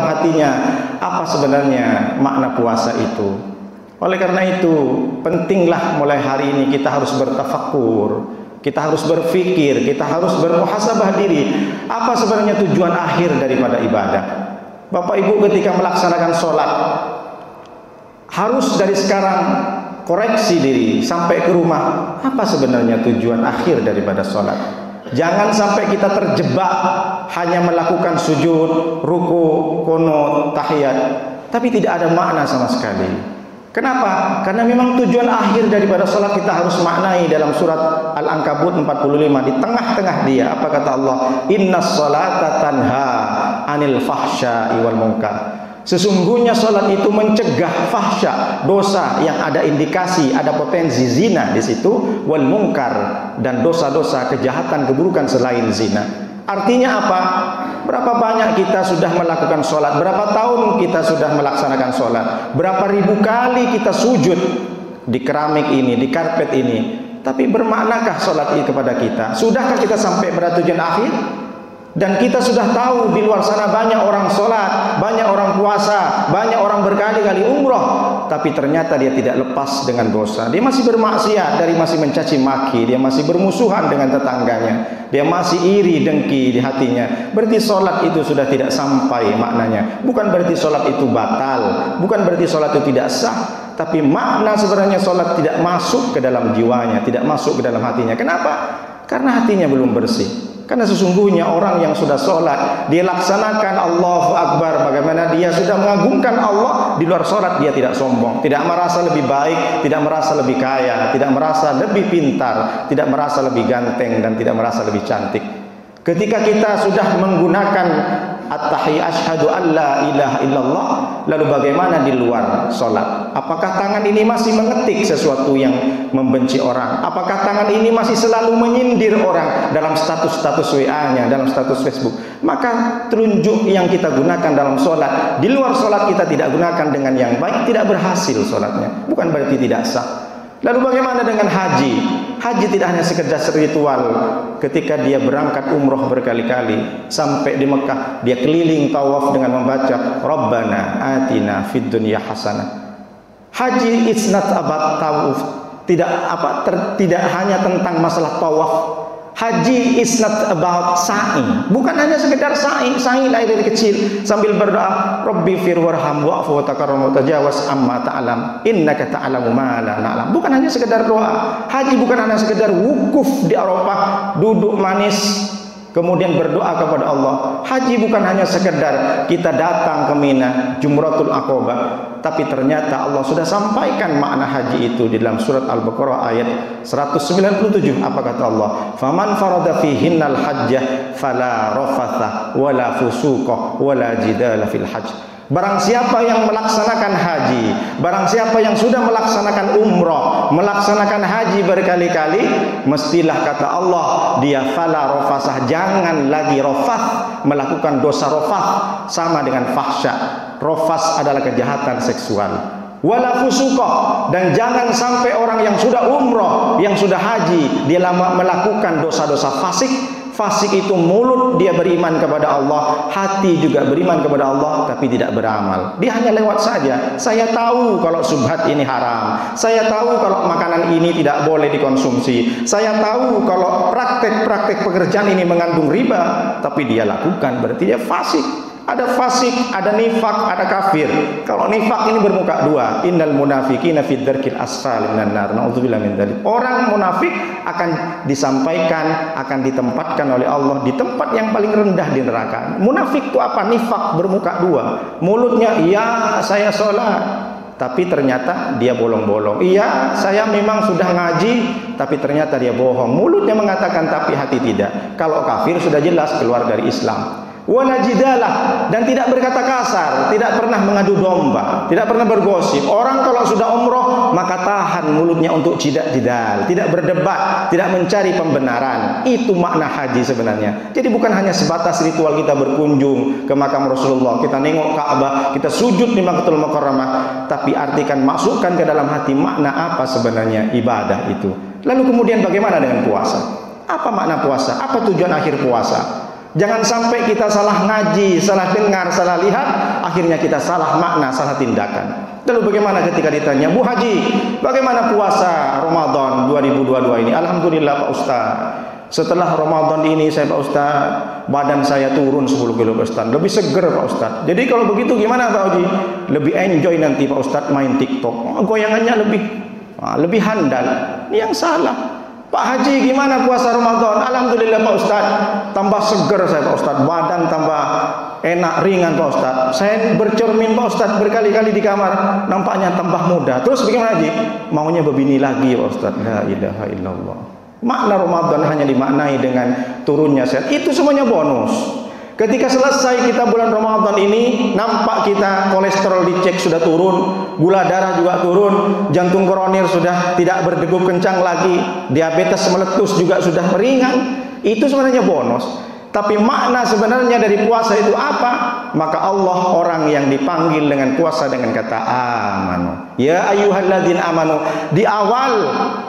hatinya apa sebenarnya makna puasa itu. Oleh karena itu, pentinglah mulai hari ini kita harus bertafakur, kita harus berpikir, kita harus bermuhasabah diri. Apa sebenarnya tujuan akhir daripada ibadah? Bapak Ibu ketika melaksanakan sholat, harus dari sekarang koreksi diri sampai ke rumah. Apa sebenarnya tujuan akhir daripada sholat? Jangan sampai kita terjebak hanya melakukan sujud, ruku, qunut, tahiyat, tapi tidak ada makna sama sekali. Kenapa? Karena memang tujuan akhir daripada sholat kita harus maknai dalam surat Al-Ankabut 45. Di tengah-tengah dia, apa kata Allah? Innas sholata tanha anil fahsya'i wal munkar. Sesungguhnya sholat itu mencegah fahsya, dosa yang ada indikasi, ada potensi zina di situ, wal munkar, dan dosa-dosa kejahatan keburukan selain zina. Artinya apa? Berapa banyak kita sudah melakukan sholat? Berapa tahun kita sudah melaksanakan sholat? Berapa ribu kali kita sujud di keramik ini, di karpet ini? Tapi bermaknakah sholat itu kepada kita? Sudahkah kita sampai pada tujuan akhir? Dan kita sudah tahu di luar sana banyak orang sholat, banyak orang puasa, banyak orang berkali-kali umroh, tapi ternyata dia tidak lepas dengan dosa. Dia masih bermaksiat, dia masih mencaci maki, dia masih bermusuhan dengan tetangganya, dia masih iri dengki di hatinya. Berarti sholat itu sudah tidak sampai maknanya. Bukan berarti sholat itu batal, bukan berarti sholat itu tidak sah, tapi makna sebenarnya sholat tidak masuk ke dalam jiwanya, tidak masuk ke dalam hatinya. Kenapa? Karena hatinya belum bersih. Karena sesungguhnya orang yang sudah sholat, dia laksanakan Allahu Akbar, bagaimana dia sudah mengagungkan Allah. Di luar sholat dia tidak sombong, tidak merasa lebih baik, tidak merasa lebih kaya, tidak merasa lebih pintar, tidak merasa lebih ganteng, dan tidak merasa lebih cantik. Ketika kita sudah menggunakan at-tahiyya asyhadu an la ilaha illallah, lalu bagaimana di luar sholat? Apakah tangan ini masih mengetik sesuatu yang membenci orang? Apakah tangan ini masih selalu menyindir orang dalam status-status WA-nya, dalam status Facebook? Maka telunjuk yang kita gunakan dalam sholat, di luar sholat kita tidak gunakan dengan yang baik, tidak berhasil sholatnya. Bukan berarti tidak sah. Lalu bagaimana dengan haji? Haji tidak hanya sekedar ritual. Ketika dia berangkat umroh berkali-kali sampai di Mekah, dia keliling tawaf dengan membaca Rabbana atina fid dunya hasanah. Haji it's not about tawaf, tidak hanya tentang masalah tawaf. Haji is not about sa'i, bukan hanya sekedar sa'i lah dari kecil sambil berdoa Rabbi fir warham wa'fu wa takarram wa tajawaz amma ta'lam innaka ta'lamu ma la na'lam. Bukan hanya sekedar doa. Haji bukan hanya sekedar wukuf di Arafah, duduk manis kemudian berdoa kepada Allah. Haji bukan hanya sekedar kita datang ke Mina, Jumratul Aqabah, tapi ternyata Allah sudah sampaikan makna haji itu di dalam surat Al-Baqarah ayat 197. Apa kata Allah? Faman farada fihinnal hajjah fala rafatha wala fusuqa wala jidala fil hajj. Barang siapa yang melaksanakan haji, barang siapa yang sudah melaksanakan umrah, melaksanakan haji berkali-kali, mestilah kata Allah, dia fala rafasah, jangan lagi rafah, melakukan dosa rafah, sama dengan fahsya. Rafas adalah kejahatan seksual. Wala fusuqah, dan jangan sampai orang yang sudah umrah, yang sudah haji, dia melakukan dosa-dosa fasik. Fasik itu mulut dia beriman kepada Allah, hati juga beriman kepada Allah, tapi tidak beramal. Dia hanya lewat saja. Saya tahu kalau subhat ini haram, saya tahu kalau makanan ini tidak boleh dikonsumsi, saya tahu kalau praktek-praktek pekerjaan ini mengandung riba, tapi dia lakukan, berarti dia fasik. Ada fasik, ada nifak, ada kafir. Kalau nifak ini bermuka dua. Innal munafiqina fid darkil asfali minan nar. Nauzubillah min dzalik. Orang munafik akan disampaikan, akan ditempatkan oleh Allah di tempat yang paling rendah di neraka. Munafik itu apa? Nifak bermuka dua. Mulutnya, iya saya sholat, tapi ternyata dia bolong-bolong. Iya saya memang sudah ngaji, tapi ternyata dia bohong. Mulutnya mengatakan tapi hati tidak. Kalau kafir sudah jelas keluar dari Islam. Wala jidalah, dan tidak berkata kasar, tidak pernah mengadu domba, tidak pernah bergosip. Orang kalau sudah umroh maka tahan mulutnya untuk tidak jidal, tidak berdebat, tidak mencari pembenaran. Itu makna haji sebenarnya. Jadi bukan hanya sebatas ritual kita berkunjung ke makam Rasulullah, kita nengok Ka'bah, kita sujud di Makkatul Mukarramah, tapi artikan, masukkan ke dalam hati makna apa sebenarnya ibadah itu. Lalu kemudian bagaimana dengan puasa? Apa makna puasa? Apa tujuan akhir puasa? Jangan sampai kita salah ngaji, salah dengar, salah lihat, akhirnya kita salah makna, salah tindakan. Lalu bagaimana ketika ditanya, Bu Haji, bagaimana puasa Ramadan 2022 ini? Alhamdulillah Pak Ustaz, setelah Ramadan ini saya Pak Ustaz, badan saya turun 10 kilo Pak Ustaz, lebih seger Pak Ustaz. Jadi kalau begitu gimana Pak Haji? Lebih enjoy nanti Pak Ustaz main TikTok, goyangannya lebih handal. Ini yang salah. Pak Haji gimana puasa Ramadan? Alhamdulillah Pak Ustaz, tambah seger saya Pak Ustaz, badan tambah enak, ringan Pak Ustaz. Saya bercermin Pak Ustaz berkali-kali di kamar, nampaknya tambah muda. Terus bagaimana Haji? Maunya berbini lagi Pak Ustaz. La ilaha illallah. Makna Ramadan hanya dimaknai dengan turunnya sehat. Itu semuanya bonus. Ketika selesai kita bulan Ramadan ini, nampak kita kolesterol dicek sudah turun, gula darah juga turun, jantung koroner sudah tidak berdegup kencang lagi, diabetes meletus juga sudah meringan. Itu sebenarnya bonus. Tapi makna sebenarnya dari puasa itu apa? Maka Allah orang yang dipanggil dengan puasa dengan kata amanu. Ya ayyuhalladzina amanu. Di awal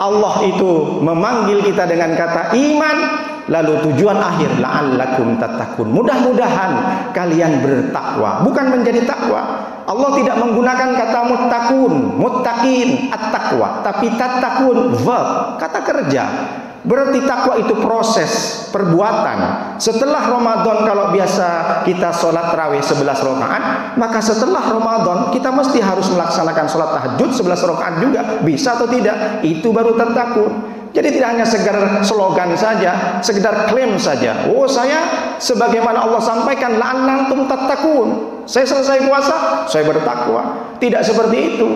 Allah itu memanggil kita dengan kata iman. Lalu tujuan akhir la'allakum tattaqun. Mudah-mudahan kalian bertakwa. Bukan menjadi takwa. Allah tidak menggunakan kata muttaqun, muttaqin, at-taqwa, tapi tattaqun verb, kata kerja. Berarti takwa itu proses, perbuatan. Setelah Ramadan kalau biasa kita sholat tarawih 11 rakaat, maka setelah Ramadan kita mesti harus melaksanakan sholat tahajud 11 rakaat juga. Bisa atau tidak? Itu baru tattaqun. Jadi tidak hanya sekedar slogan saja, sekedar klaim saja. Oh, saya sebagaimana Allah sampaikan, la'antum tattaqun. Saya selesai puasa, saya bertakwa. Tidak seperti itu.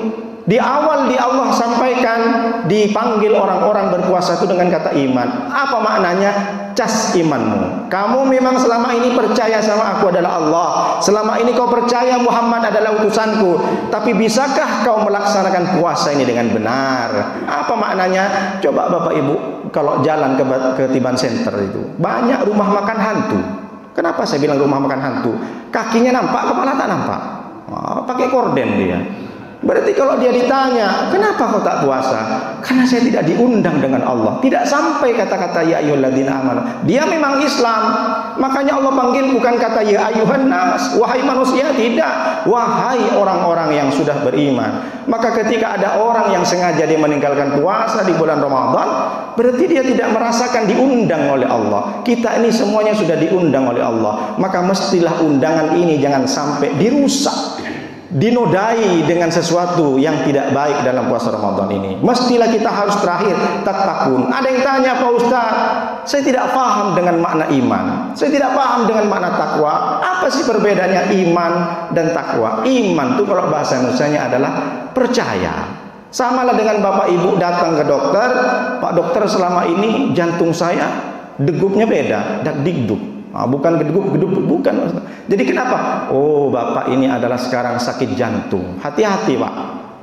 Di awal Allah sampaikan dipanggil orang-orang berpuasa itu dengan kata iman. Apa maknanya? Cas imanmu. Kamu memang selama ini percaya sama aku adalah Allah. Selama ini kau percaya Muhammad adalah utusanku. Tapi bisakah kau melaksanakan puasa ini dengan benar? Apa maknanya? Coba Bapak Ibu kalau jalan ke Tiban Center itu, banyak rumah makan hantu. Kenapa saya bilang rumah makan hantu? Kakinya nampak, kepala tak nampak. Pakai korden dia. Berarti kalau dia ditanya, kenapa kau tak puasa? Karena saya tidak diundang dengan Allah. Tidak sampai kata-kata ya ayyuhalladzina amanu. Dia memang Islam, makanya Allah panggil bukan kata ya ayyuhan nas, wahai manusia, tidak. Wahai orang-orang yang sudah beriman. Maka ketika ada orang yang sengaja dia meninggalkan puasa di bulan Ramadan, berarti dia tidak merasakan diundang oleh Allah. Kita ini semuanya sudah diundang oleh Allah. Maka mestilah undangan ini jangan sampai dirusak, dinodai dengan sesuatu yang tidak baik dalam puasa Ramadan ini. Mestilah kita harus terakhir tattaqun. Ada yang tanya, Pak Ustaz, saya tidak paham dengan makna iman, saya tidak paham dengan makna takwa. Apa sih perbedaannya iman dan takwa? Iman itu kalau bahasa Indonesianya adalah percaya. Samalah dengan Bapak Ibu datang ke dokter, Pak dokter selama ini jantung saya degupnya beda, dak-digduk. Bukan geduk-geduk, bukan. Jadi kenapa? Oh, Bapak ini adalah sekarang sakit jantung. Hati-hati Pak.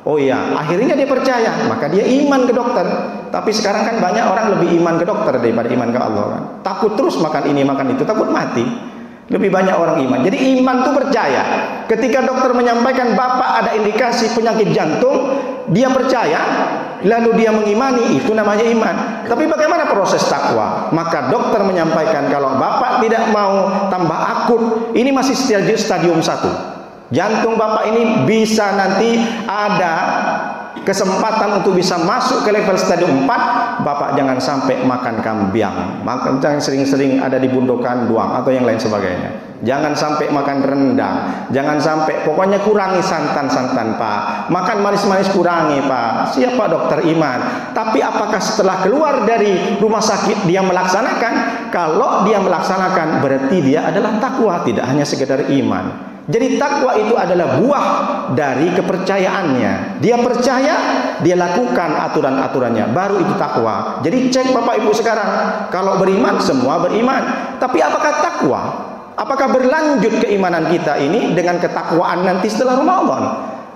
Oh ya, akhirnya dia percaya, maka dia iman ke dokter. Tapi sekarang kan banyak orang lebih iman ke dokter daripada iman ke Allah kan. Takut terus makan ini makan itu, takut mati. Lebih banyak orang iman. Jadi iman itu percaya. Ketika dokter menyampaikan Bapak ada indikasi penyakit jantung, dia percaya, lalu dia mengimani, itu namanya iman. Tapi bagaimana proses takwa? Maka dokter menyampaikan kalau Bapak tidak mau tambah akut, ini masih stadium 1. Jantung Bapak ini bisa nanti ada kesempatan untuk bisa masuk ke level stadium 4, Bapak jangan sampai makan kambiang, jangan sering-sering ada di bundokan doang atau yang lain sebagainya. Jangan sampai makan rendang, jangan sampai, pokoknya kurangi santan-santan Pak. Makan manis-manis kurangi Pak. Siapa dokter iman? Tapi apakah setelah keluar dari rumah sakit dia melaksanakan? Kalau dia melaksanakan berarti dia adalah takwa, tidak hanya sekedar iman. Jadi takwa itu adalah buah dari kepercayaannya. Dia percaya, dia lakukan aturan-aturannya, baru itu takwa. Jadi cek Bapak Ibu sekarang, kalau beriman semua beriman. Tapi apakah takwa? Apakah berlanjut keimanan kita ini dengan ketakwaan nanti setelah Ramadan?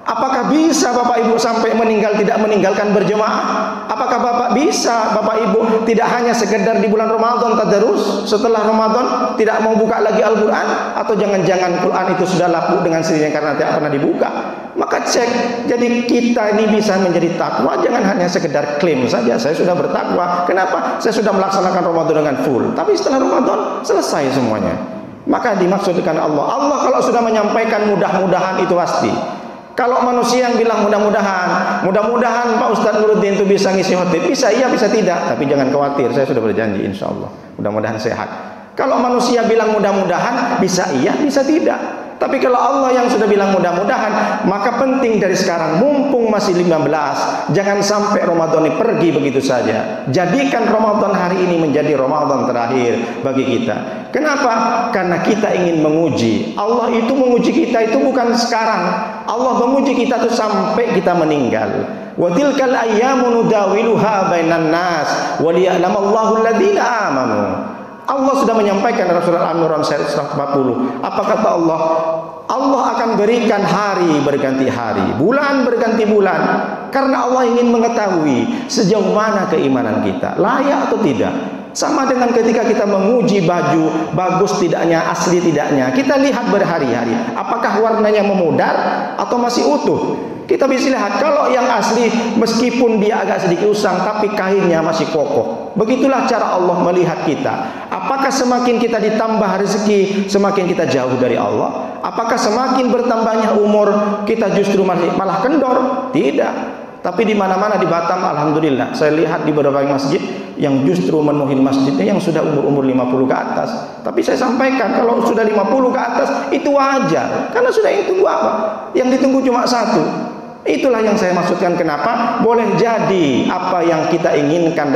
Apakah bisa Bapak Ibu sampai meninggal tidak meninggalkan berjemaah? Apakah Bapak bisa, Bapak Ibu tidak hanya sekedar di bulan Ramadan tadarus, setelah Ramadan tidak mau buka lagi Al-Quran? Atau jangan-jangan Quran itu sudah laku dengan sendirinya karena tidak pernah dibuka? Maka cek. Jadi kita ini bisa menjadi takwa, jangan hanya sekedar klaim saja, saya sudah bertakwa. Kenapa? Saya sudah melaksanakan Ramadan dengan full. Tapi setelah Ramadan selesai semuanya. maka dimaksudkan Allah. Allah kalau sudah menyampaikan mudah-mudahan itu pasti. Kalau manusia yang bilang mudah-mudahan Pak Ustadz Nuruddin itu bisa ngisi khotib, bisa iya bisa tidak, tapi jangan khawatir, saya sudah berjanji insya Allah mudah-mudahan sehat. Kalau manusia bilang mudah-mudahan, bisa iya bisa tidak. Tapi kalau Allah yang sudah bilang mudah-mudahan, maka penting dari sekarang, mumpung masih 15, jangan sampai Ramadan ini pergi begitu saja. Jadikan Ramadan hari ini menjadi Ramadan terakhir bagi kita. Kenapa? Karena kita ingin menguji. Allah itu menguji kita itu bukan sekarang. Allah menguji kita itu sampai kita meninggal. Wa tilkal ayyamu nudawiluha bainan nas wa liya'lamallahu alladziina aamanu. Allah sudah menyampaikan dalam surat An-Nur 140. Apa kata Allah? Allah akan berikan hari berganti hari, bulan berganti bulan, karena Allah ingin mengetahui sejauh mana keimanan kita, layak atau tidak. Sama dengan ketika kita menguji baju, bagus tidaknya, asli tidaknya, kita lihat berhari-hari, apakah warnanya memudar atau masih utuh. Kita bisa lihat kalau yang asli meskipun dia agak sedikit usang tapi kainnya masih kokoh. Begitulah cara Allah melihat kita. Apakah semakin kita ditambah rezeki, semakin kita jauh dari Allah? Apakah semakin bertambahnya umur, kita justru malah kendor? Tidak. Tapi di mana-mana di Batam, alhamdulillah, saya lihat di berbagai masjid yang justru menuhin masjidnya yang sudah umur 50 ke atas. Tapi saya sampaikan kalau sudah 50 ke atas itu wajar, karena sudah yang tunggu apa? Yang ditunggu cuma satu. Itulah yang saya maksudkan kenapa boleh jadi apa yang kita inginkan